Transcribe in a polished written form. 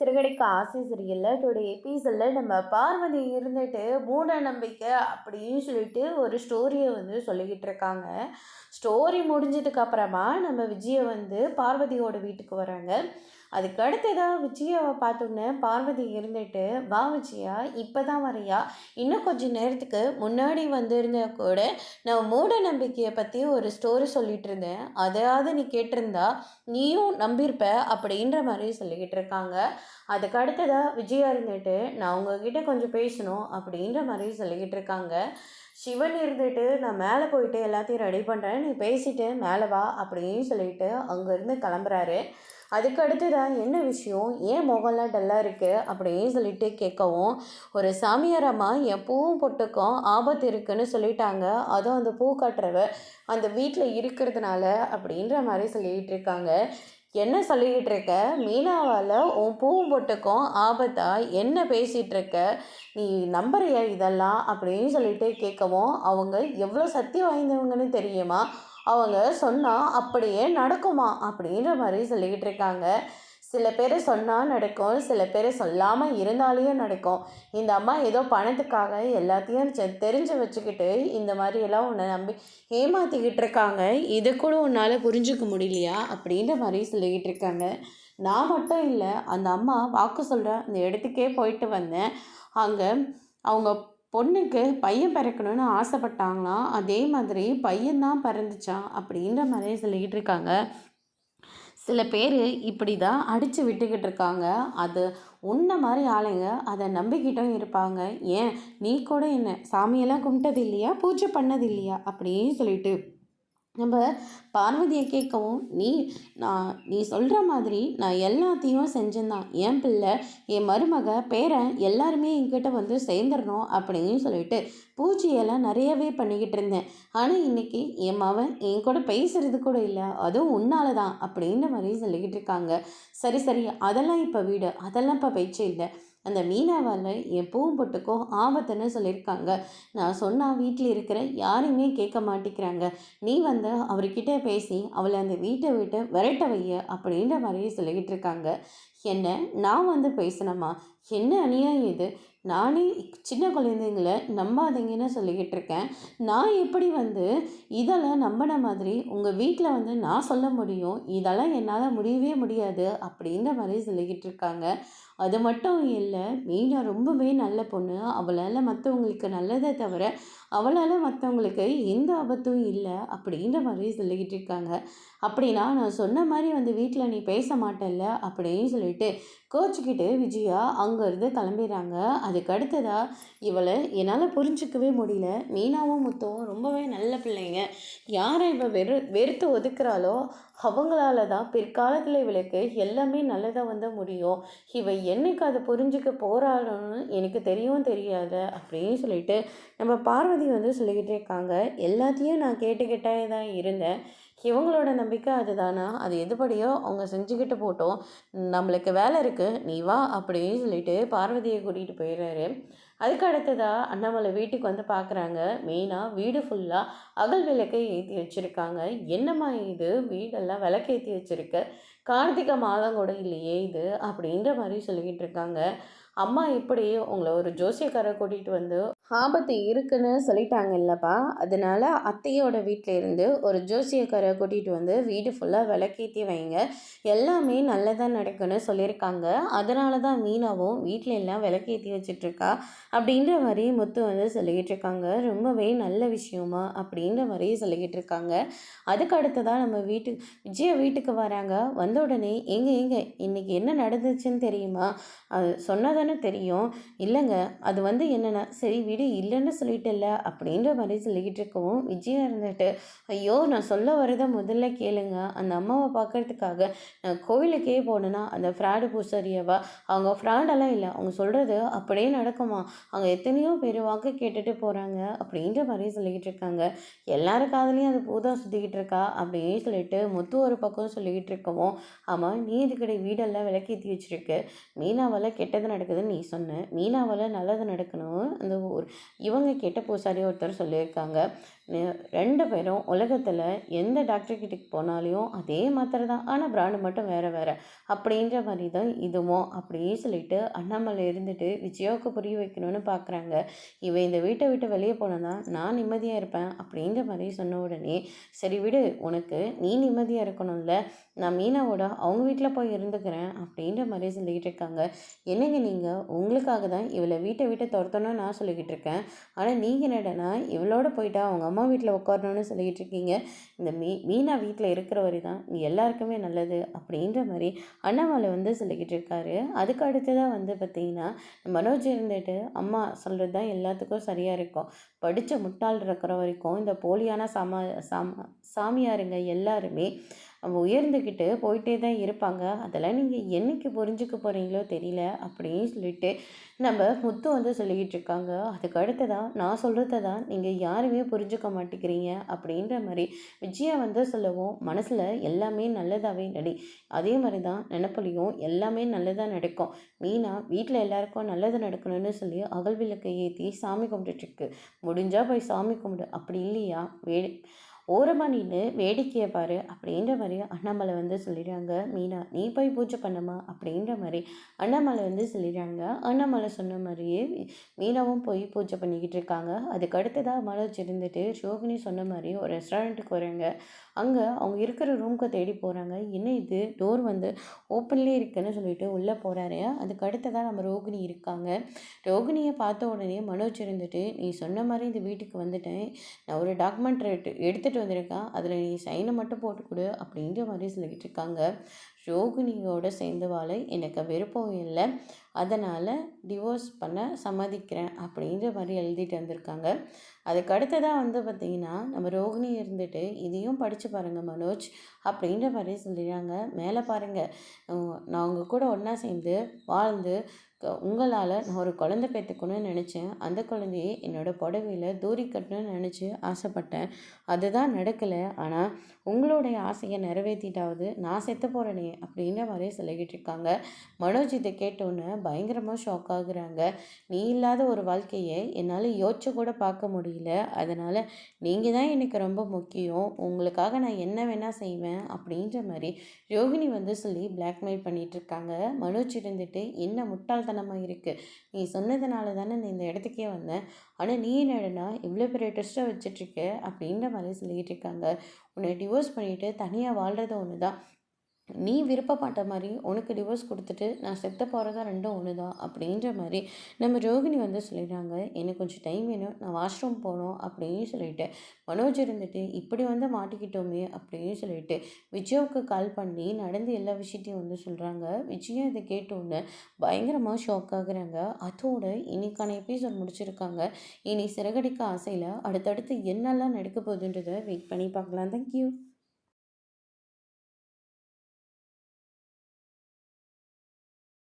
சிறுகடிக்க ஆசை சீரியல்ல டுடே எபிசோடில் நம்ம பார்வதி இருந்துட்டு மூட நம்பிக்கை அப்படின்னு சொல்லிட்டு ஒரு ஸ்டோரியை சொல்லிக்கிட்டு இருக்காங்க. ஸ்டோரி முடிஞ்சதுக்கு அப்புறமா நம்ம விஜயை பார்வதியோட வீட்டுக்கு வராங்க. அதுக்கு அடுத்ததாக விஜயாவை பார்த்தோன்னே பார்வதி இருந்துட்டு, வா விஜயா, இப்போ தான் வரையா, இன்னும் கொஞ்சம் நேரத்துக்கு முன்னாடி வந்திருந்தா கூட நான் மூட நம்பிக்கையை பற்றி ஒரு ஸ்டோரி சொல்லிட்டு இருந்தேன், அதையாவது நீ கேட்டிருந்தா நீயும் நம்பியிருப்ப அப்படின்ற மாதிரி சொல்லிக்கிட்டு இருக்காங்க. அதுக்கு அடுத்ததாக விஜயா இருந்துட்டு, நான் உங்ககிட்ட கொஞ்சம் பேசணும் அப்படின்ற மாதிரி சொல்லிக்கிட்டு இருக்காங்க. சிவன் இருந்துட்டு, நான் மேலே போயிட்டு எல்லாத்தையும் ரெடி பண்ணுறேன், நீ பேசிட்டு மேலே வா அப்படின்னு சொல்லிட்டு அங்கேருந்து கிளம்புறாரு. அதுக்கு அடுத்ததான் என்ன விஷயம், ஏன் முகம்லாம் டல்லாக இருக்குது அப்படின்னு சொல்லிட்டு கேட்கவும், ஒரு சாமியார் அம்மா என் பூவும் பொட்டுக்கும் ஆபத்து இருக்குன்னு சொல்லிட்டாங்க, அதுவும் அந்த பூ கட்டுறவ அந்த வீட்டில் இருக்கிறதுனால அப்படின்ற மாதிரி சொல்லிக்கிட்டு இருக்காங்க. என்ன சொல்லிக்கிட்டு இருக்க, மீனாவால் உன் பூவும் பொட்டுக்கும் ஆபத்தா, என்ன பேசிகிட்டு இருக்க, நீ நம்புறியா இதெல்லாம் அப்படின்னு சொல்லிட்டு கேட்கவும், அவங்க எவ்வளோ சக்தி வாய்ந்தவங்கன்னு தெரியுமா, அவங்க சொன்னால் அப்படியே நடக்குமா அப்படின்ற மாதிரி சொல்லிக்கிட்டு இருக்காங்க. சில பேர் சொன்னால் நடக்கும், சில பேர் சொல்லாமல் இருந்தாலேயும் நடக்கும். இந்த அம்மா ஏதோ பணத்துக்காக எல்லாத்தையும் தெரிஞ்சு வச்சுக்கிட்டு இந்த மாதிரியெல்லாம் உன்னை நம்பி ஏமாற்றிக்கிட்டு இருக்காங்க, இது கூட உன்னால் புரிஞ்சுக்க முடியலையா அப்படின்ற மாதிரி சொல்லிக்கிட்டு இருக்காங்க. நான் மட்டும் இல்லை, அந்த அம்மா வாக்கு சொல்கிற அந்த இடத்துக்கே போயிட்டு வந்தேன். அங்கே அவங்க பொண்ணுக்கு பையன் பிறக்கணும்னு ஆசைப்பட்டாங்களாம், அதே மாதிரி பையன்தான் பிறந்துச்சான் அப்படின்ற மாதிரி சொல்லிக்கிட்டு இருக்காங்க. சில பேர் இப்படி தான் அடித்து விட்டுக்கிட்டு இருக்காங்க. அது உன்ன மாதிரி ஆளுங்க அதை நம்பிக்கிட்டும் இருப்பாங்க. ஏன் நீ கூட என்ன சாமியெல்லாம் கும்பிட்டது இல்லையா, பூஜை பண்ணது இல்லையா அப்படின்னு சொல்லிட்டு நம்ம பார்வதியை கேட்கவும், நீ சொல்கிற மாதிரி நான் எல்லாத்தையும் செஞ்சேன்தான், என் பிள்ளை, என் மருமக, பேரன் எல்லாருமே என்கிட்ட சேர்ந்துடணும் அப்படின்னு சொல்லிட்டு பூஜையெல்லாம் நிறையவே பண்ணிக்கிட்டு இருந்தேன். ஆனால் இன்றைக்கி என் மவன் என் கூட பேசுகிறது கூட இல்லை, அதுவும் உன்னால தான் அப்படின்ற மாதிரி சொல்லிக்கிட்டு இருக்காங்க. சரி சரி, அதெல்லாம் இப்போ வீடு, அதெல்லாம் இப்போ பேச்சு இல்லை. அந்த மீனாவால் என் பூவும் பொட்டுக்கும் ஆபத்துன்னு சொல்லியிருக்காங்க. நான் சொன்னால் வீட்டில் இருக்கிற யாரையுமே கேட்க மாட்டேங்கிறாங்க. நீ அவர்கிட்ட பேசி அவளை அந்த வீட்டை விட்டு விரட்ட வைய அப்படின்ற மாதிரி சொல்லிக்கிட்டு இருக்காங்க. என்ன நான் பேசினேம்மா, என்ன அநியாயம் இது, நானே சின்ன குழந்தைங்களை நம்பாதீங்கன்னு சொல்லிக்கிட்டு இருக்கேன். நான் எப்படி இதெல்லாம் நம்பின மாதிரி உங்கள் வீட்டில் நான் சொல்ல முடியும், இதெல்லாம் என்னால் முடியவே முடியாது அப்படின்ற மாதிரி சொல்லிக்கிட்டு இருக்காங்க. அது மட்டும் இல்லை, மீனா ரொம்பவே நல்ல பொண்ணு, அவளால் மற்றவங்களுக்கு நல்லதை தவிர அவளால் மற்றவங்களுக்கு எந்த ஆபத்தும் இல்லை அப்படின்ற மாதிரி சொல்லிக்கிட்டு இருக்காங்க. அப்படின்னா நான் சொன்ன மாதிரி வீட்டில் நீ பேச மாட்டல்ல அப்படின்னு சொல்லிட்டு கோச்சிக்கிட்டு விஜயா அங்கேருந்து கிளம்பிடுறாங்க. அதுக்கு அடுத்ததாக இவளை என்னால் புரிஞ்சிக்கவே முடியல, மீனாவும் முத்துவும் ரொம்பவே நல்ல பிள்ளைங்க, யாரை இவள் வெறுத்து ஒதுக்குறாளோ அவங்களால தான் பிற்காலத்தில் இவளுக்கு எல்லாமே நல்லதாக முடியும், இவள் என்னைக்கு அதை புரிஞ்சுக்க போகிறாளோன்னு எனக்கு தெரியாது அப்படின்னு சொல்லிட்டு நம்ம பார்வதி சொல்லிக்கிட்டே இருக்காங்க. எல்லாத்தையும் நான் கேட்டுக்கிட்டே தான் இருந்தேன், இவங்களோட நம்பிக்கை அதுதானா, அது எதுபடியோ அவங்க செஞ்சுக்கிட்டு போட்டோம், நம்மளுக்கு வேலை இருக்குது, நீ வா அப்படின்னு சொல்லிட்டு பார்வதியை கூட்டிகிட்டு போயிடுறாரு. அதுக்கு அடுத்ததாக அண்ணாமலை வீட்டுக்கு பார்க்குறாங்க. மெயினாக வீடு ஃபுல்லாக அகல் விளக்கை ஏற்றி வச்சுருக்காங்க. என்னம்மா இது, வீடெல்லாம் விளக்கேற்றி வச்சுருக்க, கார்த்திகை மாதம் கூட இல்லையே இது அப்படின்ற மாதிரி சொல்லிக்கிட்டு இருக்காங்க. அம்மா இப்படி உங்களை ஒரு ஜோசியக்காரை கூட்டிகிட்டு ஆபத்து இருக்குன்னு சொல்லிட்டாங்க இல்லைப்பா, அதனால் அத்தையோட வீட்டில் இருந்து ஒரு ஜோசியக்காரை கூட்டிகிட்டு வீடு ஃபுல்லாக விளக்கேற்றி வைங்க, எல்லாமே நல்லதாக நடக்குன்னு சொல்லியிருக்காங்க, அதனால தான் மீனாவும் வீட்டில் எல்லாம் விளக்கேற்றி வச்சிட்ருக்கா அப்படின்ற மாதிரி முத்து சொல்லிக்கிட்டு இருக்காங்க. ரொம்பவே நல்ல விஷயமா அப்படின்ற மாதிரி சொல்லிக்கிட்டு இருக்காங்க. அதுக்கு அடுத்ததாக நம்ம விஜய வீட்டுக்கு வராங்க. வந்த உடனே எங்க இன்னைக்கு என்ன நடந்துச்சுன்னு தெரியுமா, அது சொன்னதானே தெரியும், இல்லைங்க அது என்னென்னா சரி வீடு இல்லைன்னு சொல்லிட்டல அப்படின்ற மாதிரி சொல்லிக்கிட்டு இருக்கவும், விஜயா இருந்துட்டு, ஐயோ நான் சொல்ல வரதை முதல்ல கேளுங்க, அந்த அம்மாவை பார்க்கறதுக்காக நான் கோயிலுக்கே போனேன்னா அந்த ஃப்ராடு பூசாரியவா, அவங்க ஃப்ராடெல்லாம் இல்லை, அவங்க சொல்கிறது அப்படியே நடக்குமா, அவங்க எத்தனையோ பேர் வாக்கு கேட்டுட்டு போகிறாங்க அப்படின்ற மாதிரி சொல்லிக்கிட்டு இருக்காங்க. எல்லாரும் காதலையும் அது பூதான் சுற்றிக்கிட்டு இருக்கா அப்படின்னு சொல்லிட்டு முத்து ஒரு பக்கம் சொல்லிக்கிட்டு இருக்கவும், ஆமாம் நீ இதுக்கடை வீடெல்லாம் விளக்கேற்றி வச்சுருக்கு, மீனாவால் கெட்டது நடக்குதுன்னு நீ சொன்ன, மீனாவால் நல்லது நடக்கணும் அந்த இவங்க கெட்ட பூசாரி ஒருத்தர் சொல்லியிருக்காங்க, 2 பேரும் உலகத்தில் எந்த டாக்டர் கிட்டக்கு போனாலையும் அதே மாத்திரை தான், ஆனால் பிராண்டு மட்டும் வேறு வேறு அப்படின்ற மாதிரி தான் இதுவும் அப்படின்னு சொல்லிட்டு அண்ணாமலை இருந்துட்டு விஜயாவுக்கு புரிய வைக்கணும்னு பார்க்குறாங்க. இவன் இந்த வீட்டை விட்டு வெளியே போனதான் நான் நிம்மதியாக இருப்பேன் அப்படின்ற மாதிரி சொன்ன உடனே, சரி விடு, உனக்கு நீ நிம்மதியாக இருக்கணும்ல, நான் மீனாவோட அவங்க வீட்டில் போய் இருந்துக்கிறேன் அப்படின்ற மாதிரி சொல்லிக்கிட்டு இருக்காங்க. என்னங்க நீங்கள் உங்களுக்காக தான் இவளை வீட்டை விட்டு துரத்தணும்னு நான் சொல்லிக்கிட்டு இருக்கேன், ஆனால் நீங்கள் என்னடனா இவளோட போயிட்டா அவங்க அம்மா வீட்டில் உட்காரணும்னு சொல்லிக்கிட்டு இருக்கீங்க. இந்த மீனா வீட்டில் இருக்கிற வரை தான் எல்லாருக்குமே நல்லது அப்படின்ற மாதிரி அண்ணாமலை வந்து சொல்லிக்கிட்டு இருக்காரு. அதுக்கு அடுத்ததாக வந்து பார்த்திங்கன்னா மனோஜ் இருந்துட்டு அம்மா சொல்கிறது தான் எல்லாத்துக்கும் சரியாக இருக்கும், படித்த முட்டாள் இருக்கிற வரைக்கும் இந்த போலியான சாமியாருங்க எல்லாருமே உயர்ந்துக்கிட்டு போயிட்டே தான் இருப்பாங்க, அதெல்லாம் நீங்கள் என்றைக்கு புரிஞ்சுக்க போகிறீங்களோ தெரியல அப்படின்னு சொல்லிட்டு நம்ம முத்து வந்து சொல்லிக்கிட்டு இருக்காங்க. அதுக்கு அடுத்ததான் நான் சொல்கிறத தான் நீங்கள் யாருமே புரிஞ்சுக்க மாட்டேங்கிறீங்க அப்படின்ற மாதிரி விஜயா வந்து சொல்லவும், மனசில் எல்லாமே நல்லதாகவே நடி, அதே மாதிரி தான் நினப்புலையும் எல்லாமே நல்லதாக நடக்கும். மீனா வீட்டில் எல்லாருக்கும் நல்லது நடக்கணும்னு சொல்லி அகல் விளக்கை ஏற்றி சாமி கும்பிட்டுட்ருக்கு, முடிஞ்சால் போய் சாமி கும்பிடு, அப்படி இல்லையா ஓரமாக நின்று வேடிக்கையை பாரு அப்படின்ற மாதிரி அண்ணாமலை வந்து சொல்லிடுறாங்க. மீனா நீ போய் பூஜை பண்ணமா அப்படின்ற மாதிரி அண்ணாமலை வந்து சொல்லிடுறாங்க. அண்ணாமலை சொன்ன மாதிரியே மீனாவும் போய் பூஜை பண்ணிக்கிட்டு இருக்காங்க. அதுக்கு அடுத்ததாக மனோஜ் இருந்துட்டு ரோகிணி சொன்ன மாதிரி ஒரு ரெஸ்டாரண்ட்டுக்கு வராங்க. அங்கே அவங்க இருக்கிற ரூமுக்கு தேடி போகிறாங்க. என்ன இது டோர் வந்து ஓப்பன்லேயே இருக்குன்னு சொல்லிட்டு உள்ளே போகிறாரு. அதுக்கு அடுத்ததாக நம்ம ரோகிணி இருக்காங்க. ரோகிணியை பார்த்த உடனே மனோஜ் இருந்துட்டு, நீ சொன்ன மாதிரி இந்த வீட்டுக்கு வந்துட்டேன், நான் ஒரு டாக்குமெண்ட் எடுத்துகிட்டு வந்திருக்கேன், அதில் நீ சைனை மட்டும் போட்டு கொடு அப்படின்ற மாதிரி சொல்லிக்கிட்டு இருக்காங்க. ரோகிணியோட சேர்ந்து வாழ எனக்கு விருப்பம் இல்லை, அதனால் டிவோர்ஸ் பண்ண சம்மதிக்கிறேன் அப்படின்ற மாதிரி எழுதிட்டு வந்திருக்காங்க. அதுக்கு அடுத்ததாக வந்து பார்த்திங்கன்னா நம்ம ரோகிணி இருந்துட்டு இதையும் படித்து பாருங்கள் மனோஜ் அப்படின்ற மாதிரி சொல்லிடுறாங்க. மேலே பாருங்கள், நான் உங்கள் கூட ஒன்றா சேர்ந்து வாழ்ந்து உங்களால் நான் ஒரு குழந்தை பெற்றுக்கணும்னு நினச்சேன், அந்த குழந்தையை என்னோடய புடவையில் தூரி கட்டணும்னு நினச்சி ஆசைப்பட்டேன், அதுதான் நடக்கலை, ஆனால் உங்களுடைய ஆசையை நிறைவேற்றிட்டாவது நான் செத்து போகிறேனே அப்படின்ற மாதிரி சொல்லிக்கிட்டு இருக்காங்க. மனோஜ் இதை கேட்டோன்னே பயங்கரமாக ஷாக் ஆகுறாங்க. நீ இல்லாத ஒரு வாழ்க்கையை என்னால் யோசிச்சு கூட பார்க்க முடியல, அதனால் நீங்கள் தான் எனக்கு ரொம்ப முக்கியம், உங்களுக்காக நான் என்ன வேணால் செய்வேன் அப்படின்ற மாதிரி ரோகிணி வந்து சொல்லி பிளாக்மெயில் பண்ணிகிட்ருக்காங்க. மனோஜ் இருந்துட்டு என்ன முட்டாள்தனமாக இருக்குது, நீ சொன்னதுனால தானே நான் இந்த இடத்துக்கே வந்தேன், ஆனால் நீ என்னடனா இவ்வளோ பெரிய ட்ரெஸ்ட்டை வச்சிட்ருக்க அப்படின்ற மாதிரி சொல்லிக்கிட்டு இருக்காங்க. உன்னை டிவோர்ஸ் பண்ணிவிட்டு தனியாக வாழ்கிறது ஒன்று தான், நீ விருப்பப்பட்ட மாதிரி உனக்கு டிவோர்ஸ் கொடுத்துட்டு நான் செத்த போகிறதா ரெண்டும் ஒன்று தான் அப்படின்ற மாதிரி நம்ம ரோகிணி வந்து சொல்லிடுறாங்க. எனக்கு கொஞ்சம் டைம் வேணும், நான் வாஷ்ரூம் போகணும் அப்படின்னு சொல்லிட்டு மனோஜ் இருந்துட்டு இப்படி வந்து மாட்டிக்கிட்டோமே அப்படின்னு சொல்லிட்டு விஜயாவுக்கு கால் பண்ணி நடந்து எல்லா விஷயத்தையும் வந்து சொல்கிறாங்க. விஜயா இதை கேட்டோன்னு பயங்கரமாக ஷாக் ஆகுறாங்க. அதோட இன்னைக்கான எபிசோட் முடிச்சிருக்காங்க. இனி சிறகடிக்க ஆசையில் அடுத்தடுத்து என்னெல்லாம் நடக்க போகுதுன்றதை வெயிட் பண்ணி பார்க்கலாம். தேங்க்யூ.